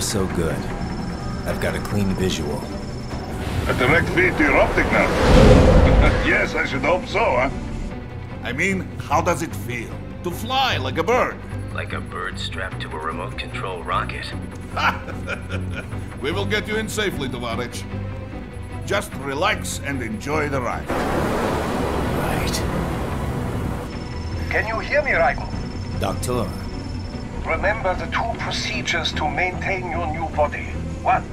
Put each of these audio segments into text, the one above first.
far, so good. I've got a clean visual. A direct feed to your optic now. Yes, I should hope so, huh? I mean, how does it feel? To fly like a bird? Like a bird strapped to a remote control rocket. We will get you in safely, Tovarich. Just relax and enjoy the ride. Right. Can you hear me, Raiko? Doctor. Remember the two procedures to maintain your new body. 1.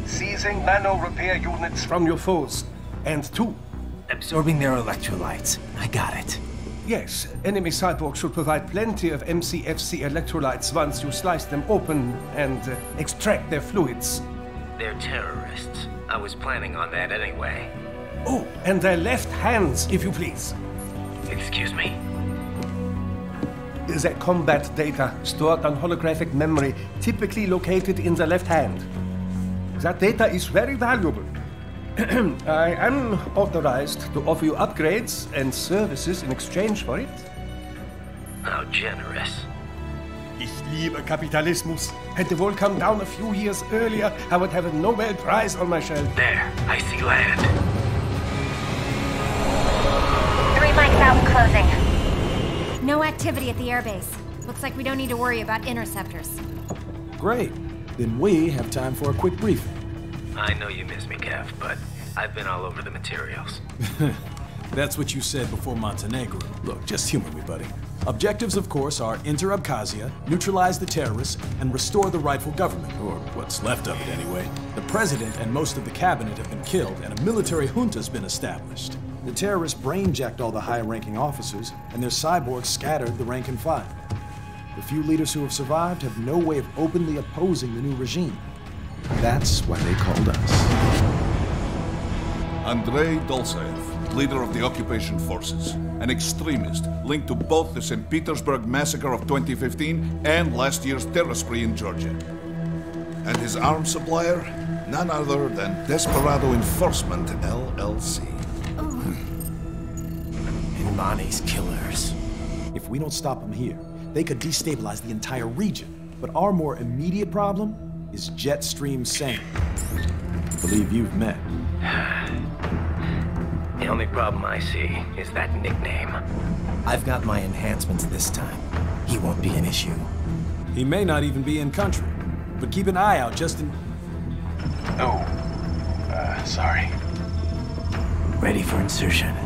Seizing nano-repair units from your foes. And 2. Absorbing their electrolytes. I got it. Yes, enemy cyborgs should provide plenty of MCFC electrolytes once you slice them open and extract their fluids. They're terrorists. I was planning on that anyway. Oh, and their left hands, if you please. Excuse me? The combat data stored on holographic memory, typically located in the left hand. That data is very valuable. I am authorized to offer you upgrades and services in exchange for it. How generous. Ich liebe Kapitalismus. Had the war come down a few years earlier, I would have a Nobel Prize on my shelf. There, I see land. 3 mics out and closing. No activity at the airbase. Looks like we don't need to worry about interceptors. Great. Then we have time for a quick briefing. I know you miss me, Kev, but I've been all over the materials. That's what you said before Montenegro. Look, just humor me, buddy. Objectives, of course, are enter Abkhazia, neutralize the terrorists, and restore the rightful government, or what's left of it anyway. The president and most of the cabinet have been killed, and a military junta's been established. The terrorists brain-jacked all the high-ranking officers, and their cyborgs scattered the rank and file. The few leaders who have survived have no way of openly opposing the new regime. That's why they called us. Andrei Dolzaev, leader of the occupation forces, an extremist linked to both the St. Petersburg massacre of 2015 and last year's terror spree in Georgia. And his arms supplier, none other than Desperado Enforcement, LLC. And Mani's killers. If we don't stop them here, they could destabilize the entire region. But our more immediate problem is Jetstream Sane. I believe you've met. The only problem I see is that nickname. I've got my enhancements this time. He won't be an issue. He may not even be in country, but keep an eye out just in... Oh, sorry. Ready for insertion.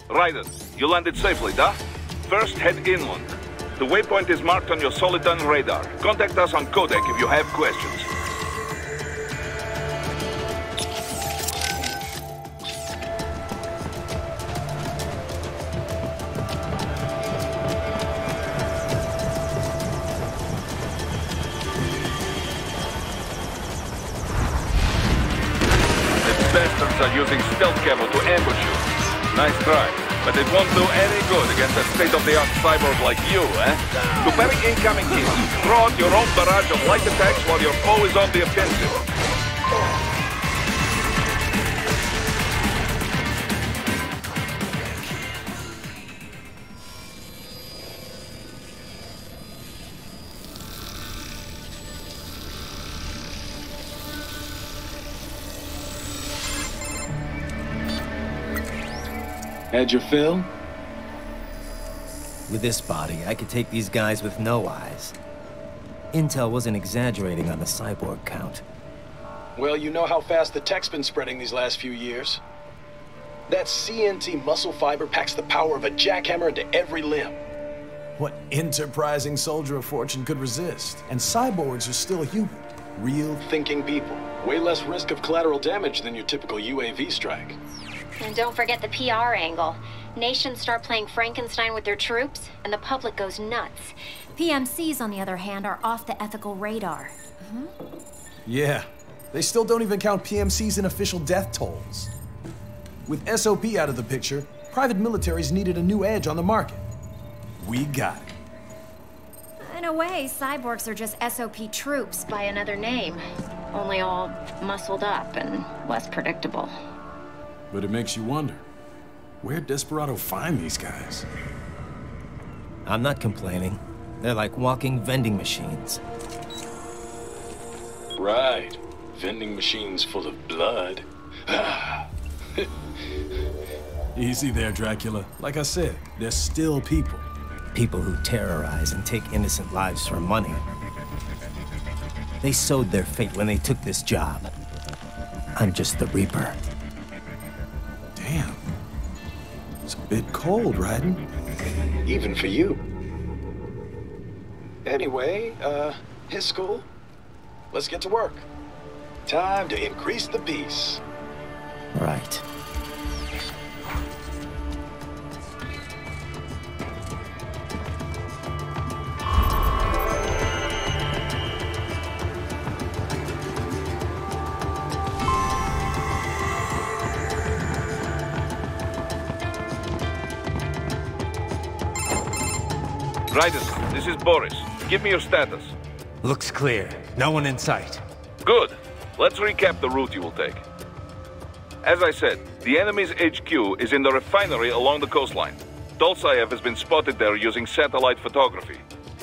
Raiden, you landed safely, da? First, head inland. The waypoint is marked on your Soliton radar. Contact us on codec if you have questions. The bastards are using stealth camo to ambush you. Nice try, but it won't do any good against a state-of-the-art cyborg like you, eh? To parry incoming hits, throw out your own barrage of light attacks while your foe is on the offensive. Had your fill? With this body, I could take these guys with no eyes. Intel wasn't exaggerating on the cyborg count. Well, you know how fast the tech's been spreading these last few years. That CNT muscle fiber packs the power of a jackhammer into every limb. What enterprising soldier of fortune could resist? And cyborgs are still human. Real Thinking people. Way less risk of collateral damage than your typical UAV strike. And don't forget the PR angle. Nations start playing Frankenstein with their troops, and the public goes nuts. PMCs, on the other hand, are off the ethical radar. Yeah. They still don't even count PMCs in official death tolls. With SOP out of the picture, private militaries needed a new edge on the market. We got it. In a way, cyborgs are just SOP troops by another name. Only all muscled up and less predictable. But it makes you wonder, where'd Desperado find these guys? I'm not complaining. They're like walking vending machines. Right. Vending machines full of blood. Easy there, Dracula. Like I said, they're still people. People who terrorize and take innocent lives for money. They sowed their fate when they took this job. I'm just the Reaper. Damn. It's a bit cold, Raiden. Even for you. Anyway, his school. Let's get to work. Time to increase the peace. Right. Raiden, this is Boris. Give me your status. Looks clear. No one in sight. Good. Let's recap the route you will take. As I said, the enemy's HQ is in the refinery along the coastline. Dolzaev has been spotted there using satellite photography.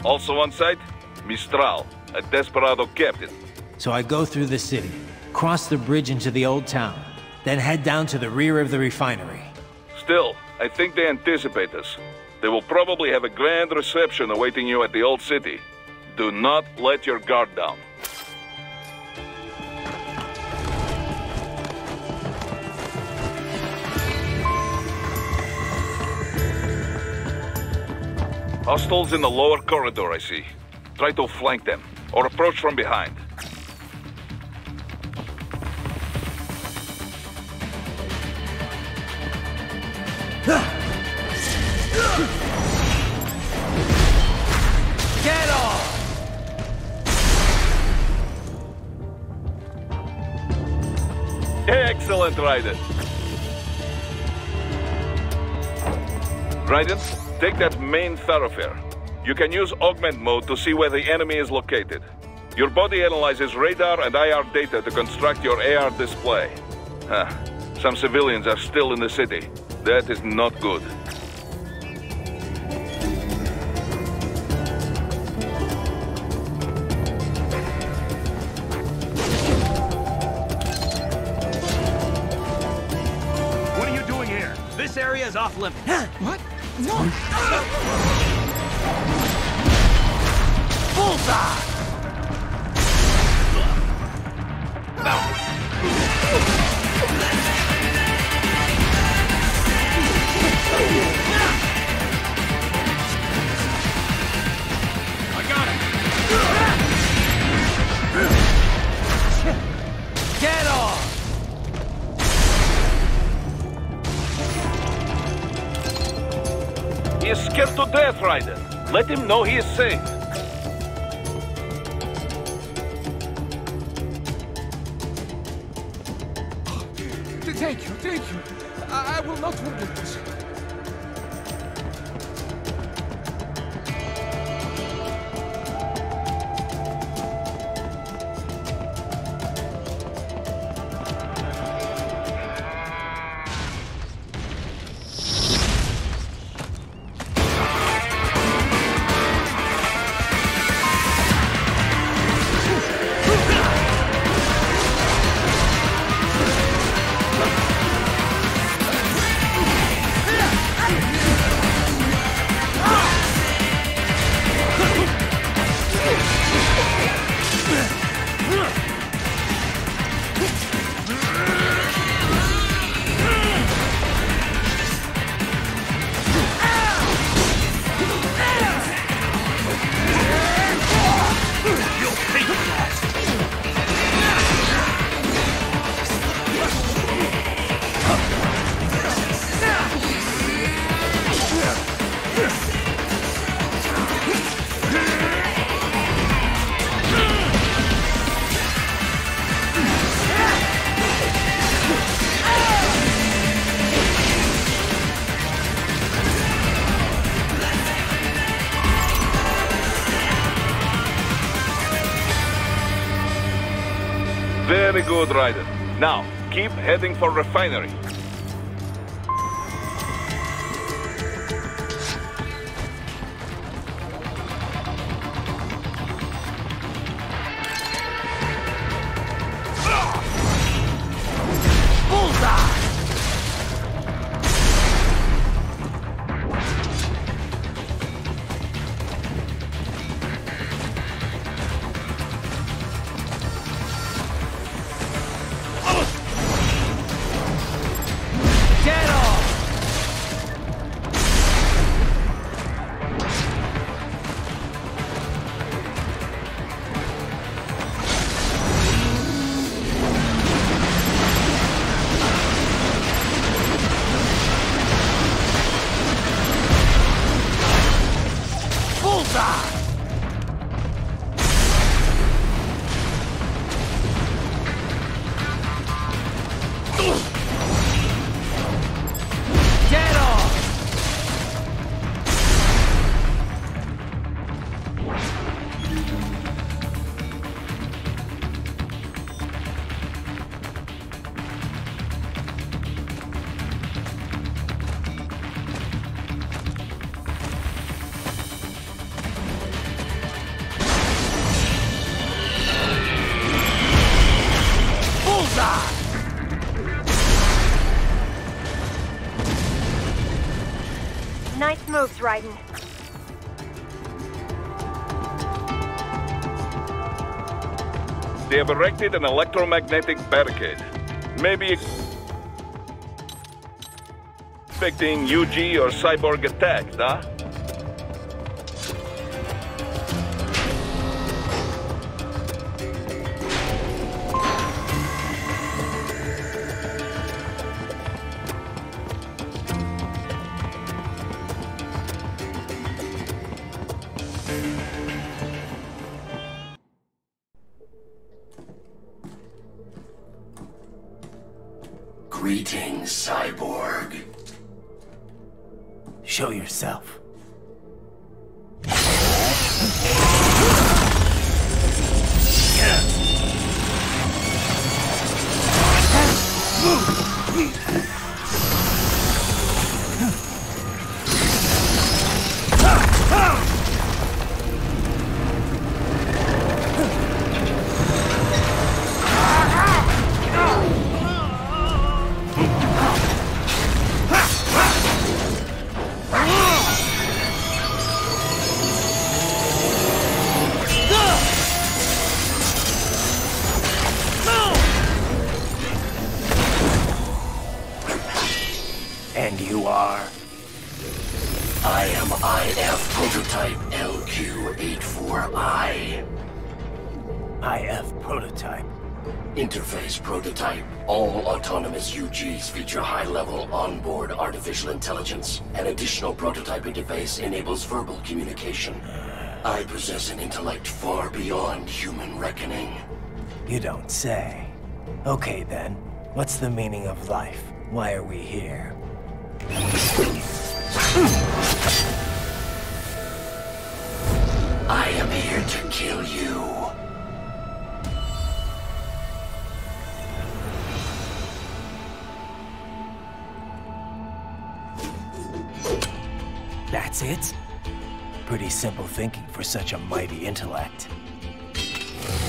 Also on site, Mistral, a Desperado captain. So I go through the city, cross the bridge into the old town, then head down to the rear of the refinery. Still, I think they anticipate us. They will probably have a grand reception awaiting you at the old city. Do not let your guard down. Hostiles in the lower corridor, I see. Try to flank them, or approach from behind. Get off! Excellent, Raiden. Raiden, take that main thoroughfare. You can use augment mode to see where the enemy is located. Your body analyzes radar and IR data to construct your AR display. Some civilians are still in the city. That is not good. What are you doing here? This area is off limits. What? No! Bullseye! I got it! Get off! He is scared to death, Raiden. Let him know he is safe. Thank you. I will not forget this. Very good, Ryder. Now, keep heading for refinery. Nice moves, Raiden. They have erected an electromagnetic barricade. Maybe expecting UG or cyborg attacks, huh? Greetings, cyborg. Show yourself. And you are? I am IF Prototype LQ84I. IF Prototype. Interface Prototype. All autonomous UGs feature high-level onboard artificial intelligence. An additional prototype interface enables verbal communication. I possess an intellect far beyond human reckoning. You don't say. Okay then, what's the meaning of life? Why are we here? I am here to kill you. That's it? Pretty simple thinking for such a mighty intellect.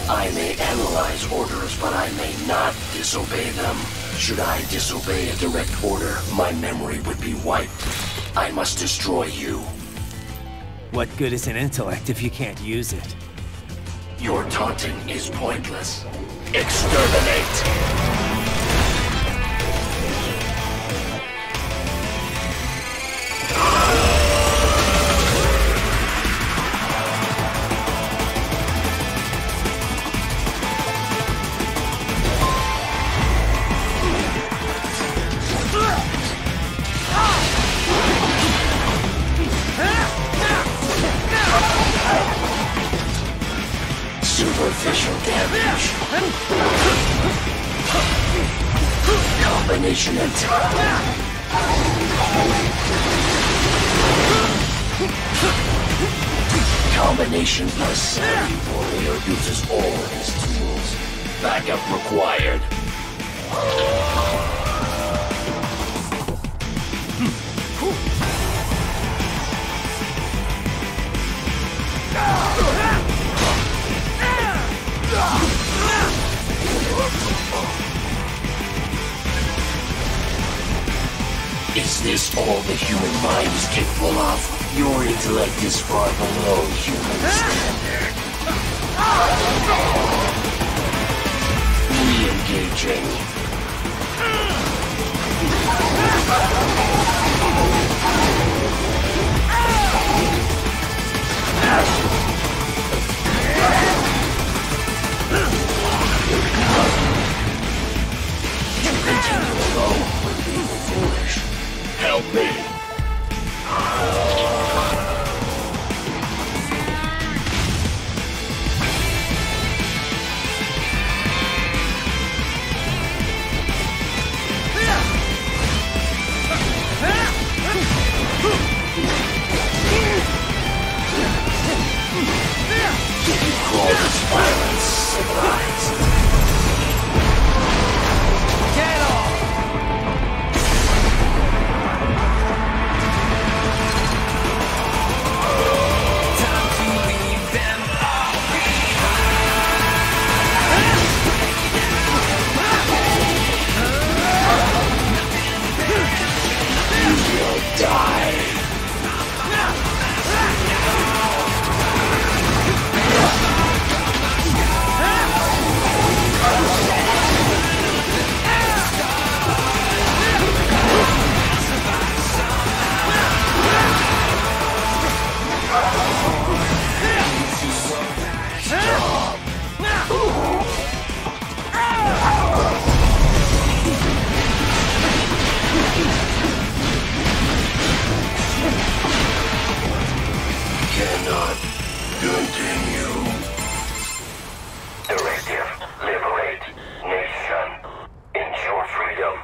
I may analyze orders, but I may not disobey them. Should I disobey a direct order, my memory would be wiped. I must destroy you. What good is an intellect if you can't use it? Your taunting is pointless. Exterminate! Superficial damage. Combination attack. Combination plus savvy warrior uses all his tools. Backup required. Is this all the human mind is capable of? Your intellect is far below human standard. Re-engaging. Continue alone would be foolish. Help me. You call this violence civilized? Get off! Time to leave them all behind. You will die. Cannot continue. Directive, liberate nation. Ensure freedom.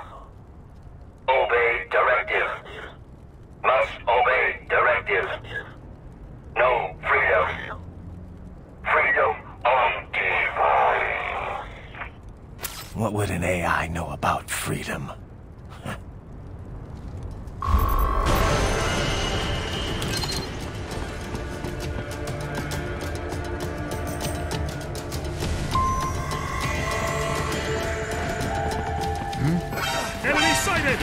Obey directive. Must obey directive. No freedom. Freedom undefined. What would an AI know about freedom? Enemy sighted!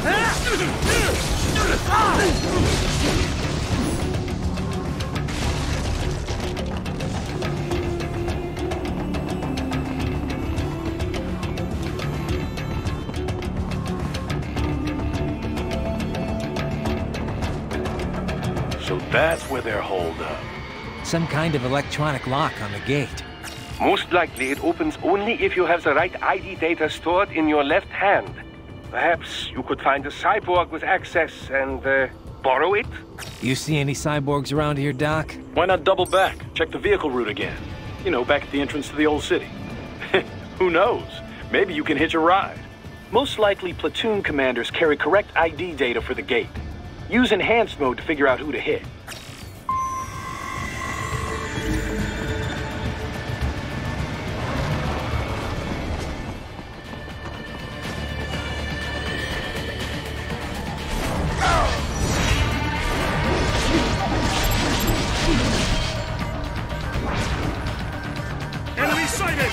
So that's where they're holed up. Some kind of electronic lock on the gate. Most likely it opens only if you have the right ID data stored in your left hand. Perhaps you could find a cyborg with access and, borrow it? You see any cyborgs around here, Doc? Why not double back? Check the vehicle route again. You know, back at the entrance to the old city. Who knows? Maybe you can hitch a ride. Most likely platoon commanders carry correct ID data for the gate. Use enhanced mode to figure out who to hit. Enemy sighted!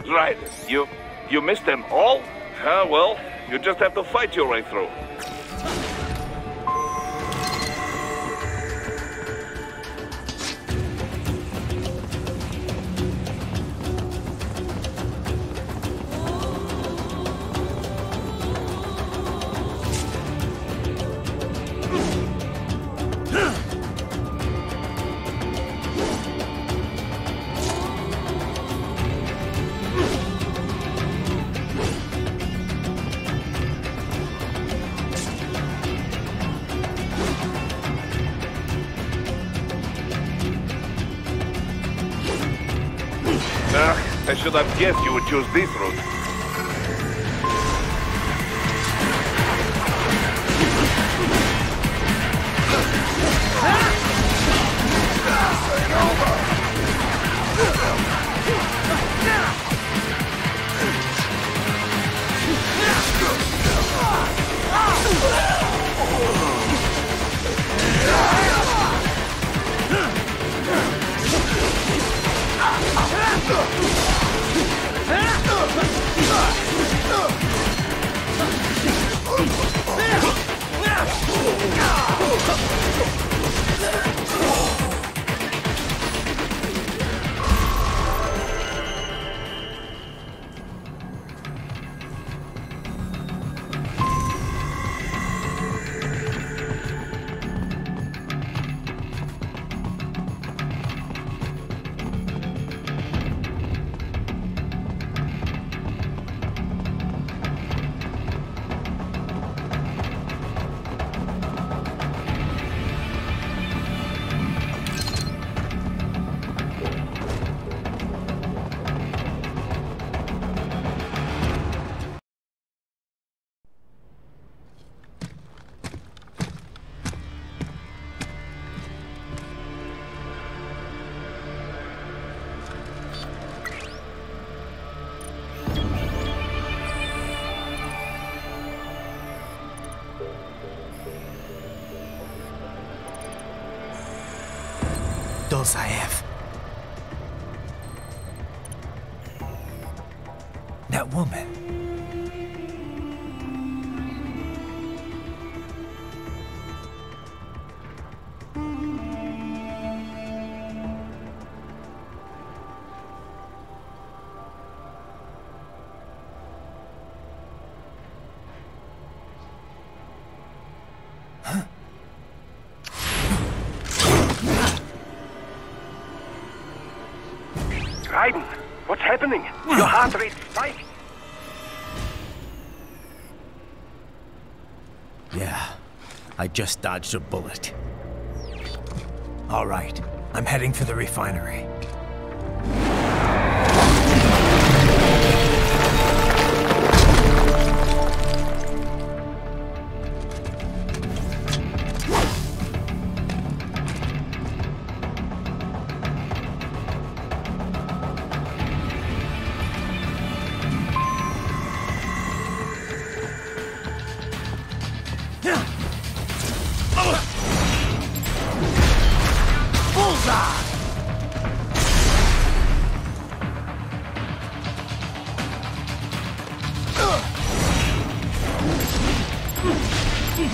Right. You missed them all? Ah, well, you just have to fight your way through. I should have guessed you would choose this route. Those I have. That woman. Raiden, what's happening? Your heart rate spiked. Yeah, I just dodged a bullet. All right, I'm heading for the refinery. You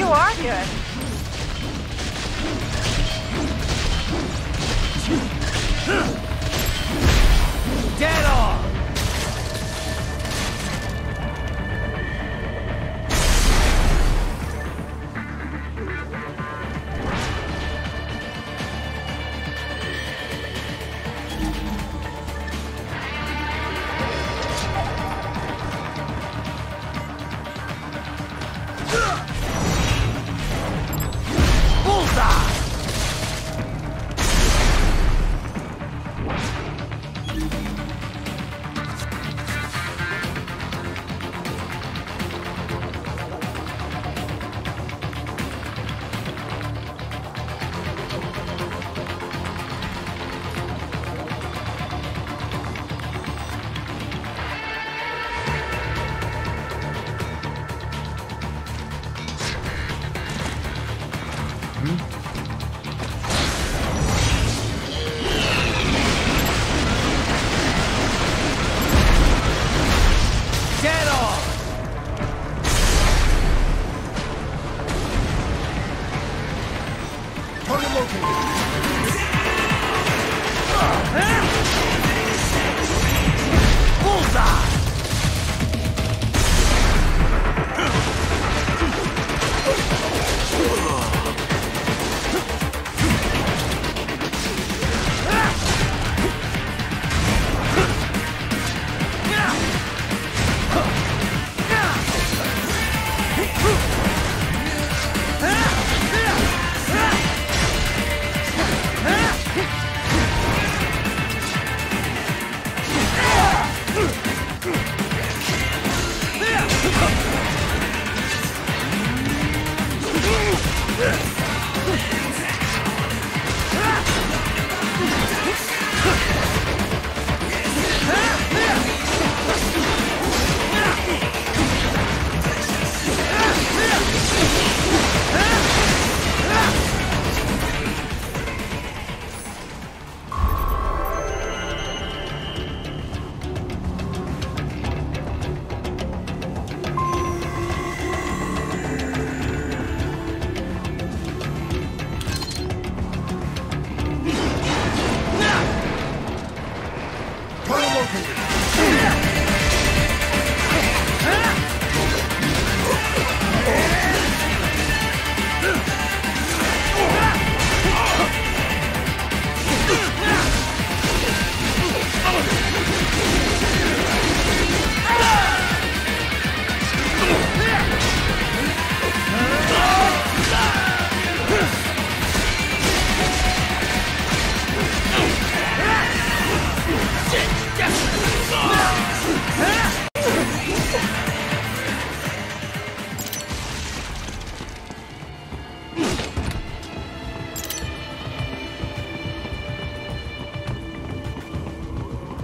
are good. Dead on!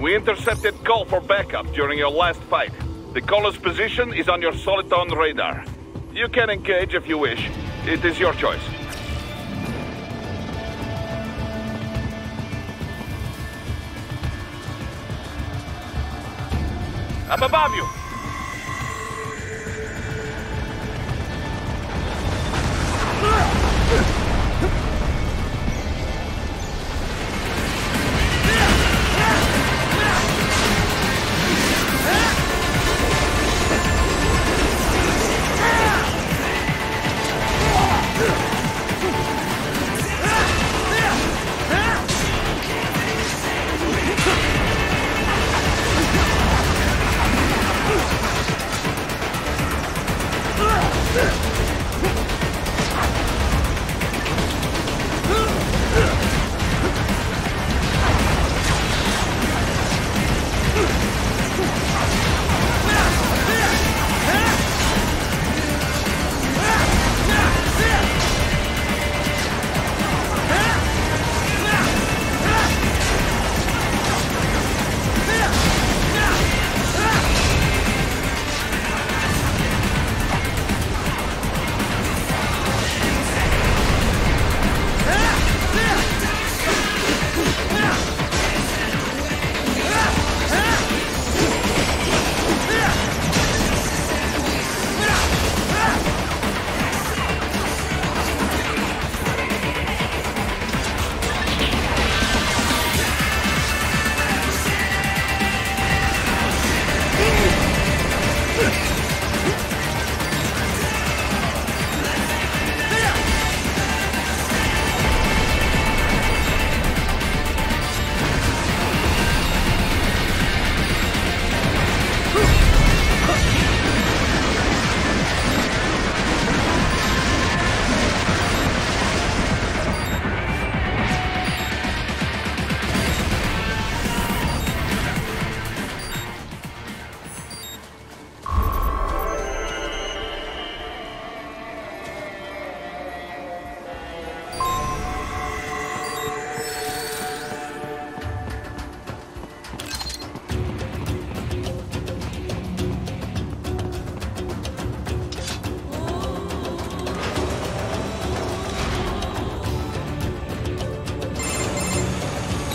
We intercepted call for backup during your last fight. The caller's position is on your Soliton radar. You can engage if you wish. It is your choice. Up above you!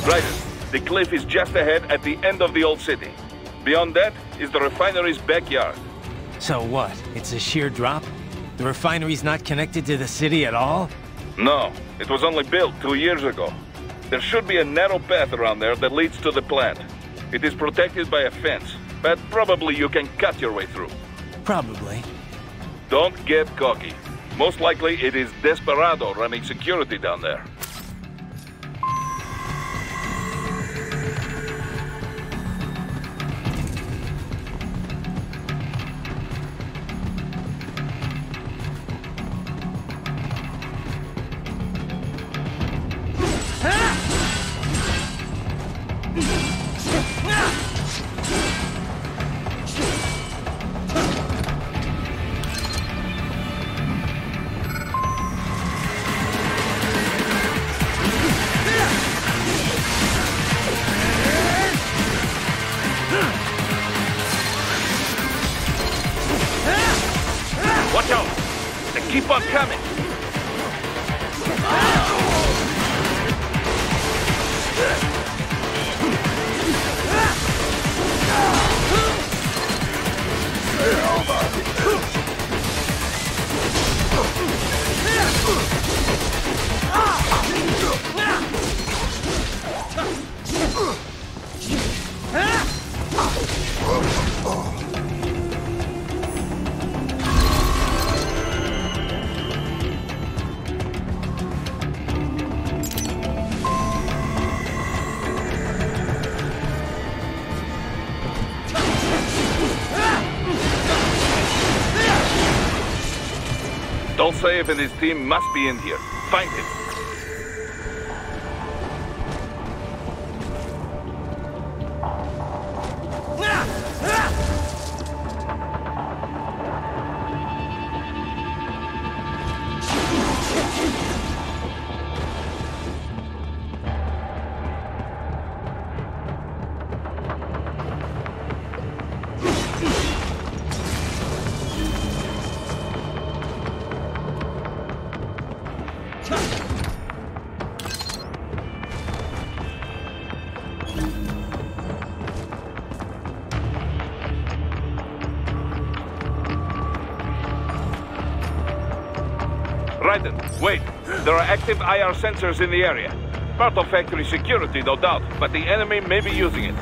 Ryder, the cliff is just ahead at the end of the old city. Beyond that is the refinery's backyard. So what? It's a sheer drop? The refinery's not connected to the city at all? No, it was only built 2 years ago. There should be a narrow path around there that leads to the plant. It is protected by a fence, but probably you can cut your way through. Probably. Don't get cocky. Most likely it is Desperado running security down there. Watch out! They keep on coming! Dolcev and his team must be in here. Find him. Raiden, wait. There are active IR sensors in the area. Part of factory security, no doubt, but the enemy may be using it.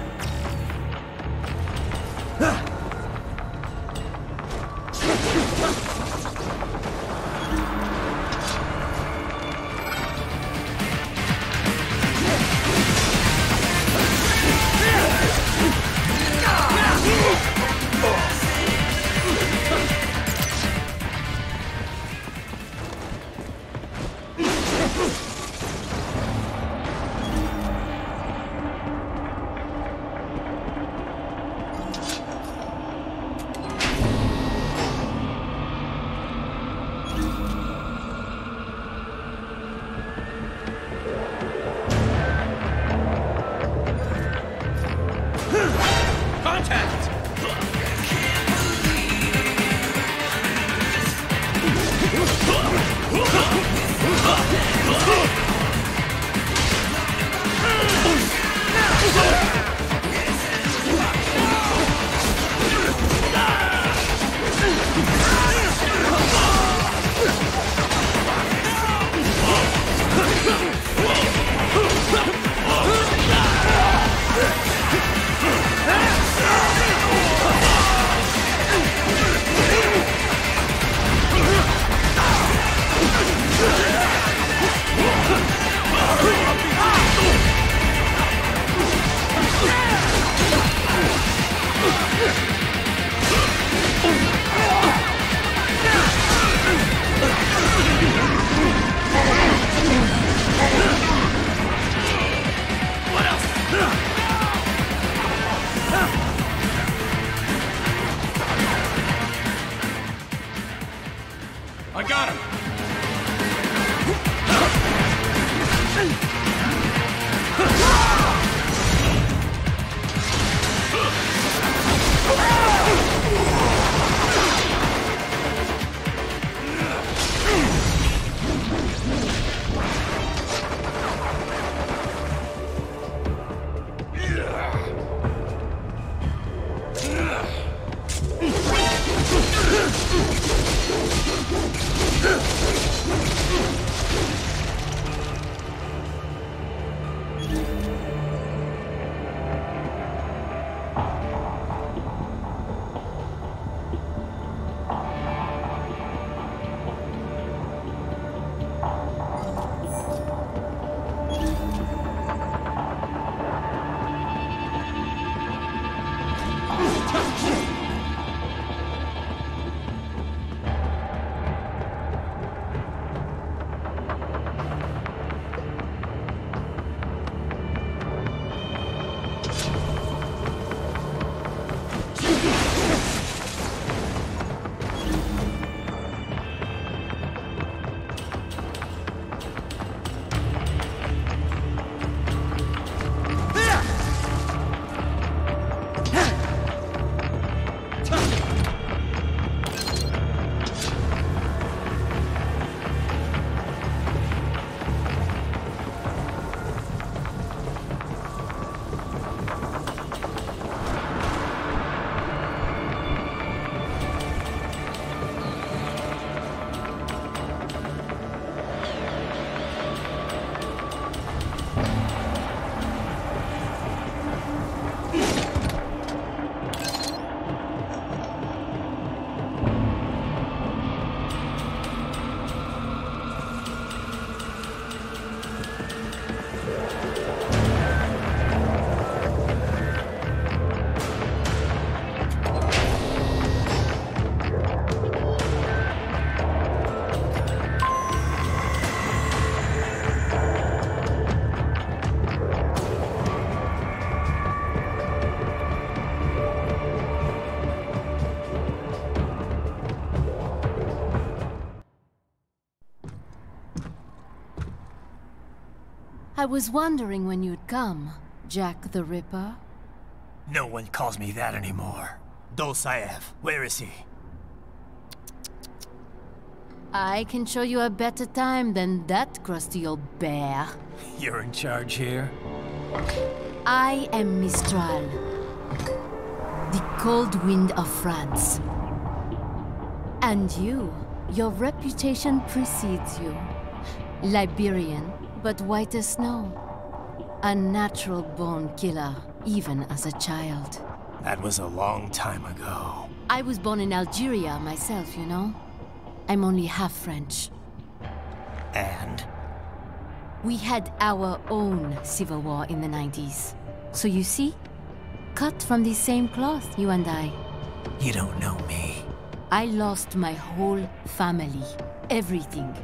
I was wondering when you'd come, Jack the Ripper. No one calls me that anymore. Dolsaev, where is he? I can show you a better time than that crusty old bear. You're in charge here? I am Mistral, the cold wind of France. And your reputation precedes you. Liberian, but white as snow. A natural-born killer, even as a child. That was a long time ago. I was born in Algeria myself, you know? I'm only half French. And? We had our own civil war in the 90s. So you see? Cut from the same cloth, you and I. You don't know me. I lost my whole family. Everything.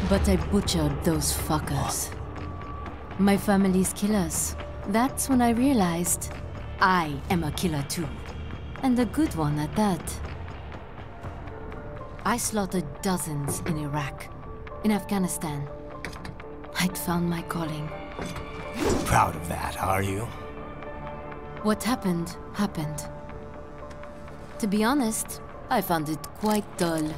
But I butchered those fuckers. My family's killers. That's when I realized I am a killer too. And a good one at that. I slaughtered dozens in Iraq, in Afghanistan. I'd found my calling. Proud of that, are you? What happened, happened. To be honest, I found it quite dull.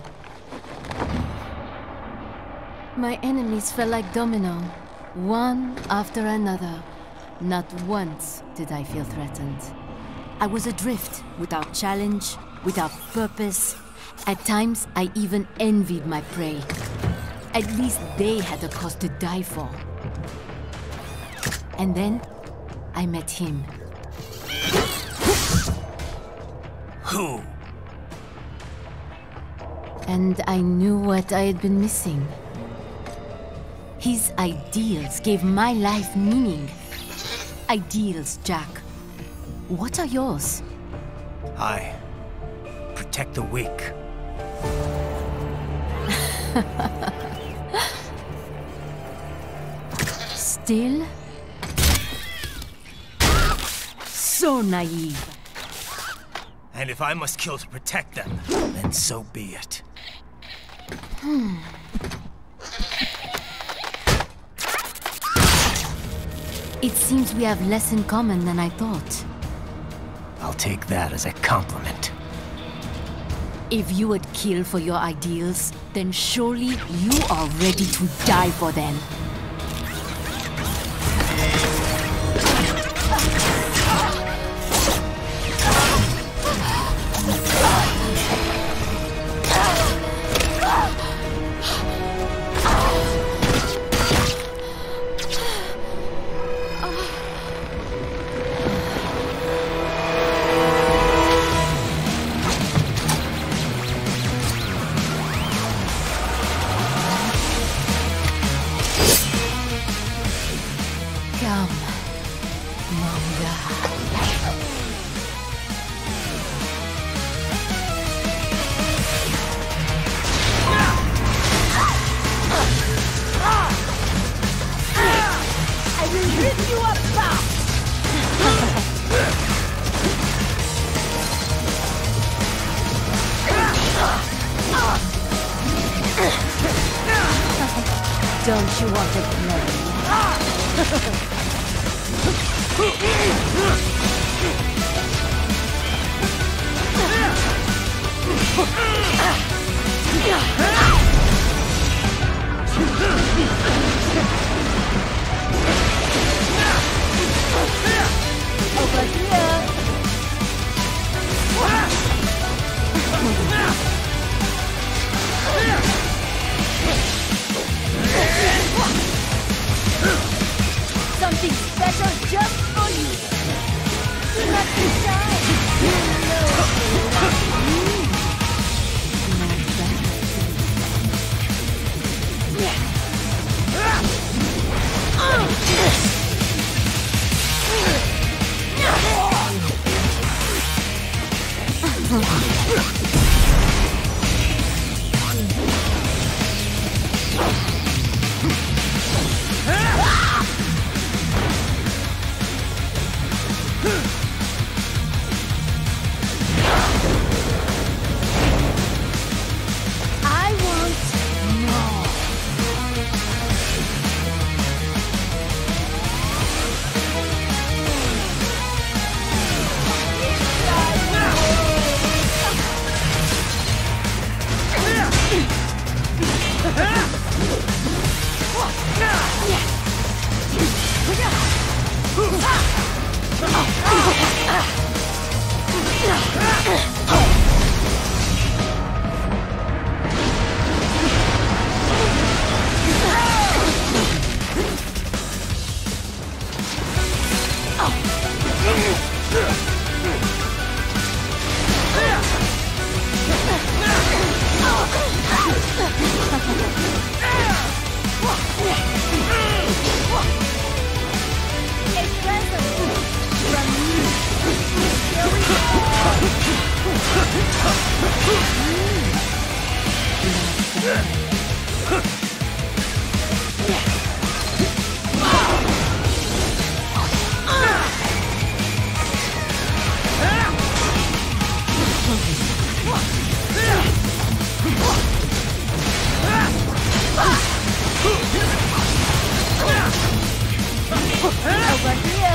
My enemies fell like domino, one after another. Not once did I feel threatened. I was adrift, without challenge, without purpose. At times, I even envied my prey. At least they had a cause to die for. And then, I met him. Who? And I knew what I had been missing. His ideals gave my life meaning. Ideals, Jack. What are yours? I protect the weak. Still? So naive. And if I must kill to protect them, then so be it. It seems we have less in common than I thought. I'll take that as a compliment. If you would kill for your ideals, then surely you are ready to die for them. Don't you want to play? Over here. Something special just for you. Do not be shy. You know you like me. Over here!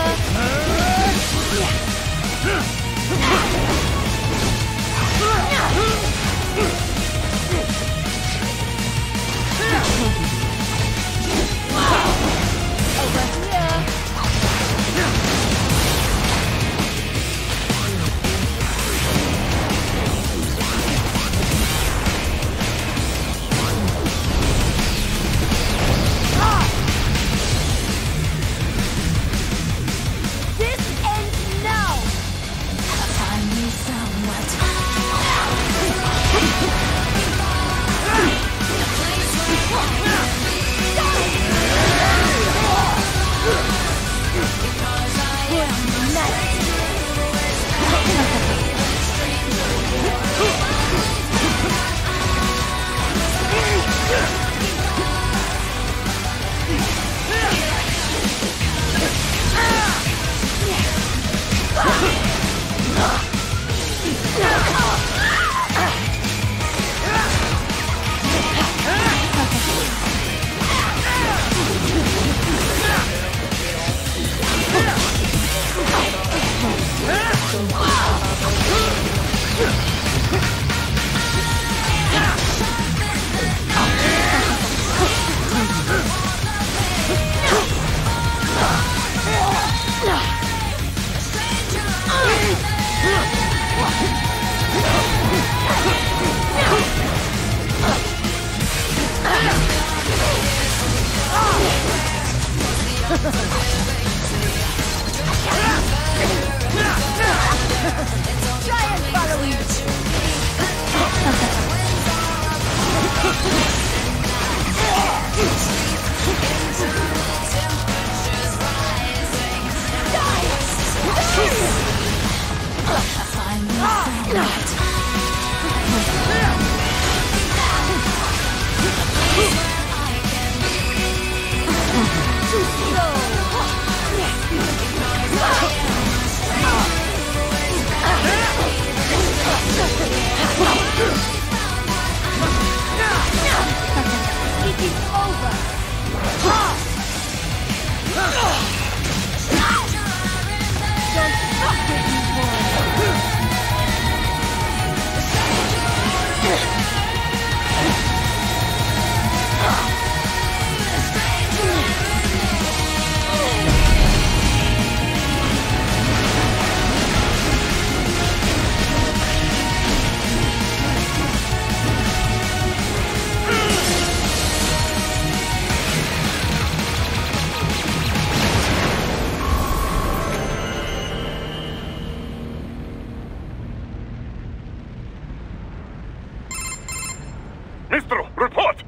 Mistro, report!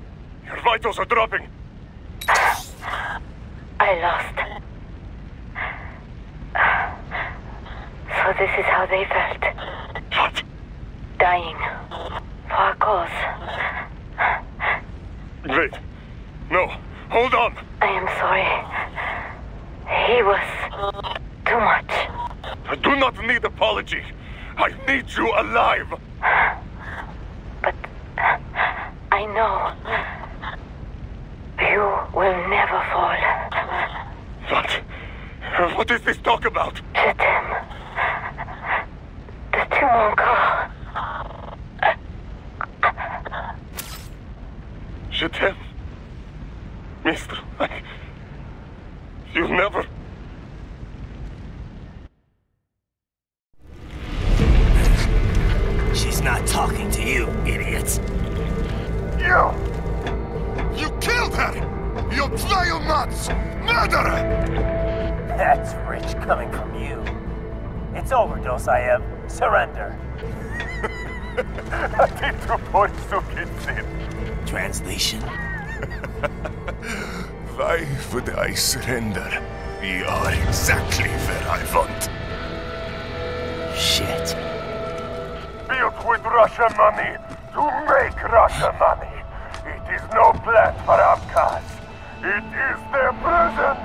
Your vitals are dropping. I lost. So this is how they felt. What? Dying. For a cause. Wait. No. Hold on. I am sorry. He was too much. I do not need apology. I need you alive. But I know you will never fall. What? What is this talk about? Je t'aime. De tout mon corps. Je t'aime. Mister, you'll never... She's not talking to you, idiot. You killed her! You vile nuts! Murderer! That's rich coming from you. It's overdose, I am. Surrender. Translation? Why would I surrender? We are exactly where I want. Shit. Built with Russian money to make Russian money. It is no plan for Abkhaz. It is their prison.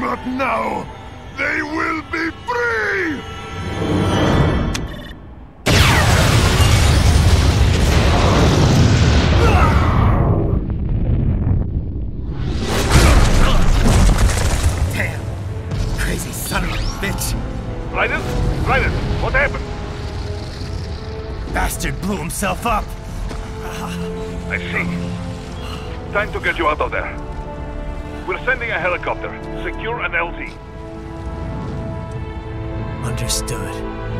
But now, they will be free! bastard blew himself up. I see. Time to get you out of there. We're sending a helicopter. Secure an LZ. Understood.